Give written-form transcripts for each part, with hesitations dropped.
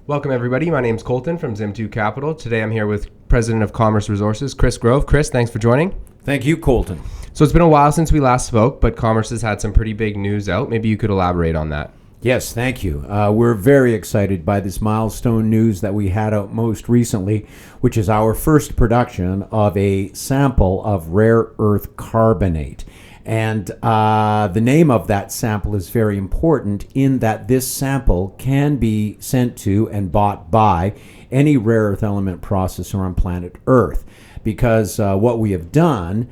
Welcome, everybody. My name is Colton from Zimtu Capital. Today I'm here with President of Commerce Resources, Chris Grove. Chris, thanks for joining. Thank you, Colton. So it's been a while since we last spoke, but Commerce has had some pretty big news out. Maybe you could elaborate on that. Yes, thank you. We're very excited by this milestone news that we had out most recently, which is our first production of a sample of rare earth carbonate. And the name of that sample is very important in that this sample can be sent to and bought by any rare earth element processor on planet Earth. Because what we have done,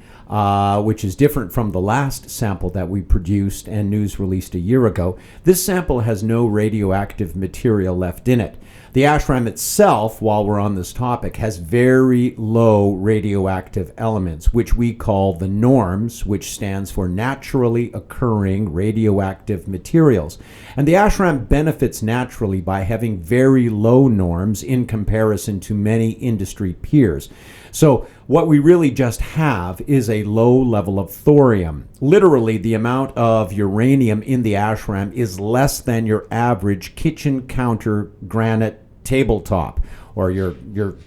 which is different from the last sample that we produced and news released a year ago, this sample has no radioactive material left in it. The ashram itself, while we're on this topic, has very low radioactive elements, which we call the norms, which stands for naturally occurring radioactive materials. And the ashram benefits naturally by having very low norms in comparison to many industry peers. So what we really just have is a low level of thorium. Literally, the amount of uranium in the ashram is less than your average kitchen counter granite tabletop or your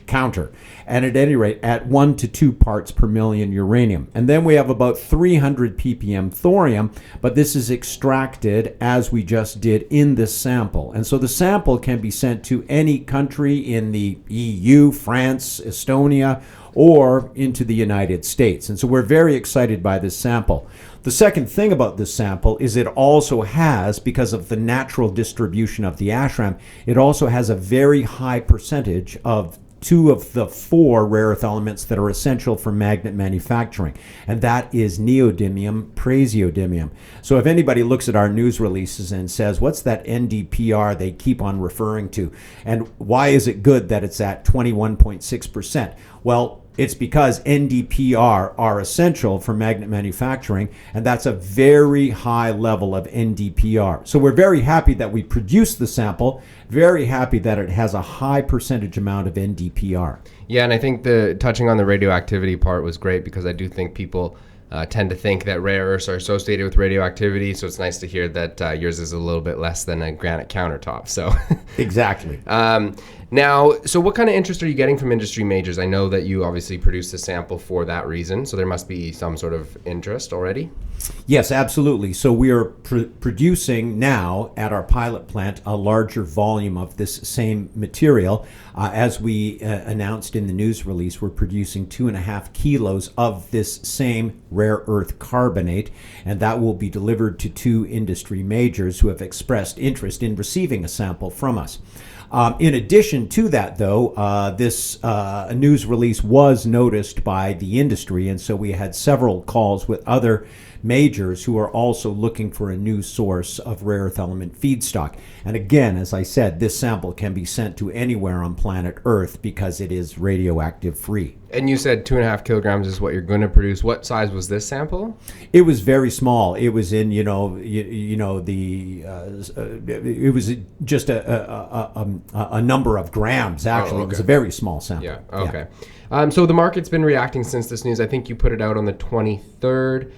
counter. And at any rate, at 1 to 2 parts per million uranium. And then we have about 300 ppm thorium, but this is extracted as we just did in this sample. And so the sample can be sent to any country in the EU, France, Estonia, or into the United States. And so we're very excited by this sample. The second thing about this sample is it also has, because of the natural distribution of the ashram, it also has a very high percentage of 2 of the 4 rare earth elements that are essential for magnet manufacturing, and that is neodymium, praseodymium. So if anybody looks at our news releases and says, what's that NdPr they keep on referring to, and why is it good that it's at 21.6%? Well, it's because NdPr are essential for magnet manufacturing, and that's a very high level of NdPr. So we're very happy that we produced the sample, very happy that it has a high percentage amount of NdPr. Yeah, and I think the touching on the radioactivity part was great because I do think people tend to think that rare earths are associated with radioactivity, so it's nice to hear that yours is a little bit less than a granite countertop. So exactly. Now, so what kind of interest are you getting from industry majors? I know that you obviously produced a sample for that reason, so there must be some sort of interest already. Yes, absolutely. So we are producing now at our pilot plant a larger volume of this same material. As we announced in the news release, we're producing 2.5 kilos of this same rare earth carbonate, and that will be delivered to 2 industry majors who have expressed interest in receiving a sample from us. In addition to that, though, this news release was noticed by the industry, and so we had several calls with other majors who are also looking for a new source of rare earth element feedstock. And again, as I said, this sample can be sent to anywhere on planet Earth because it is radioactive free. And you said 2.5 kilograms is what you're going to produce. What size was this sample? It was very small. It was in, it was just a number of grams, actually. Oh, okay. It was a very small sample. Yeah, okay. Yeah. So the market's been reacting since this news. I think you put it out on the 23rd.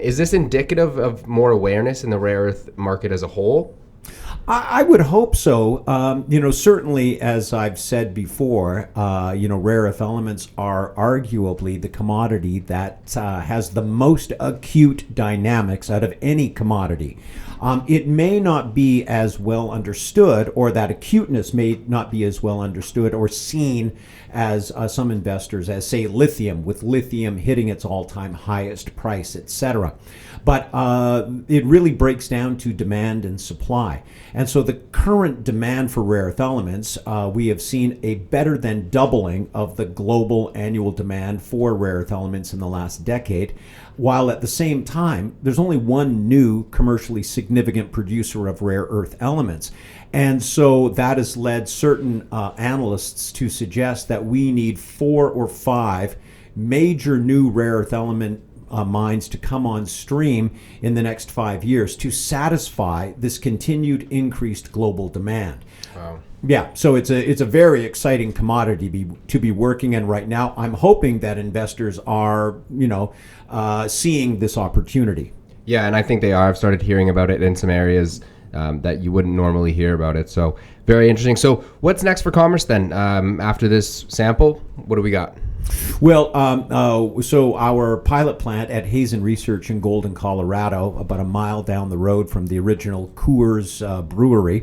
Is this indicative of more awareness in the rare earth market as a whole? I would hope so. Certainly, as I've said before, rare earth elements are arguably the commodity that has the most acute dynamics out of any commodity. It may not be as well understood, or that acuteness may not be as well understood or seen as some investors as, say, lithium, with lithium hitting its all-time highest price, etc. But it really breaks down to demand and supply. And so the current demand for rare earth elements, we have seen a better than doubling of the global annual demand for rare earth elements in the last decade, while at the same time, there's only one new commercially significant producer of rare earth elements. And so that has led certain analysts to suggest that we need 4 or 5 major new rare earth element mines to come on stream in the next 5 years to satisfy this continued increased global demand. Wow. Yeah, so it's a very exciting commodity to be working in right now. I'm hoping that investors are, seeing this opportunity. Yeah, and I think they are. I've started hearing about it in some areas that you wouldn't normally hear about it. So very interesting. So what's next for Commerce then? After this sample, what do we got? Well, so our pilot plant at Hazen Research in Golden, Colorado, about a mile down the road from the original Coors brewery,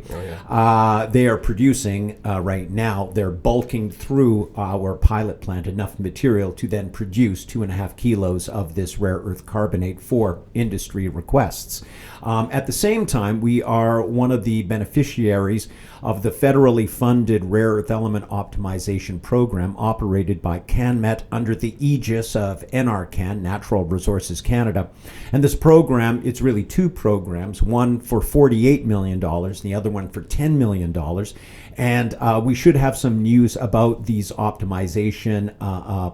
they are producing right now, they're bulking through our pilot plant enough material to then produce 2.5 kilos of this rare earth carbonate for industry requests. At the same time, we are one of the beneficiaries of the federally funded Rare Earth Element Optimization Program operated by CanMet under the aegis of NRCan, Natural Resources Canada. And this program, it's really two programs, one for $48 million, the other one for $10 million. And we should have some news about these optimization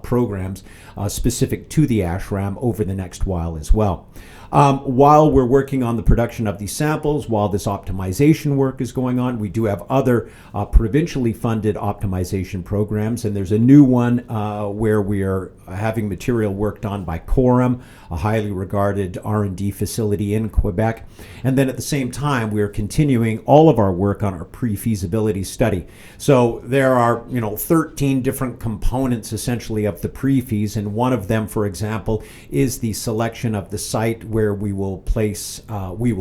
programs specific to the ashram over the next while as well. While we're working on the production of these samples, while this optimization work is going on, we do have other provincially funded optimization programs, and there's a new one where we are having material worked on by Coram, a highly regarded R&D facility in Quebec. And then at the same time, we are continuing all of our work on our pre-feasibility study. So there are, 13 different components essentially of the pre-feas, and one of them, for example, is the selection of the site where we will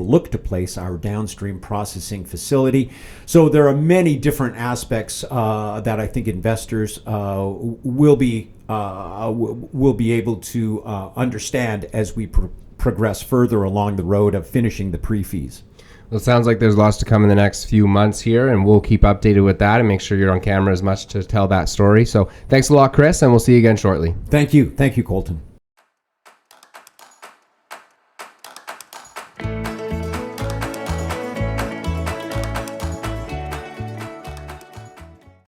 look to place our downstream processing facility. So there are many different aspects that I think investors will be able to understand as we progress further along the road of finishing the pre-feas. Well, it sounds like there's lots to come in the next few months here, and we'll keep updated with that and make sure you're on camera as much to tell that story. So thanks a lot, Chris, and we'll see you again shortly. Thank you. Thank you, Colton.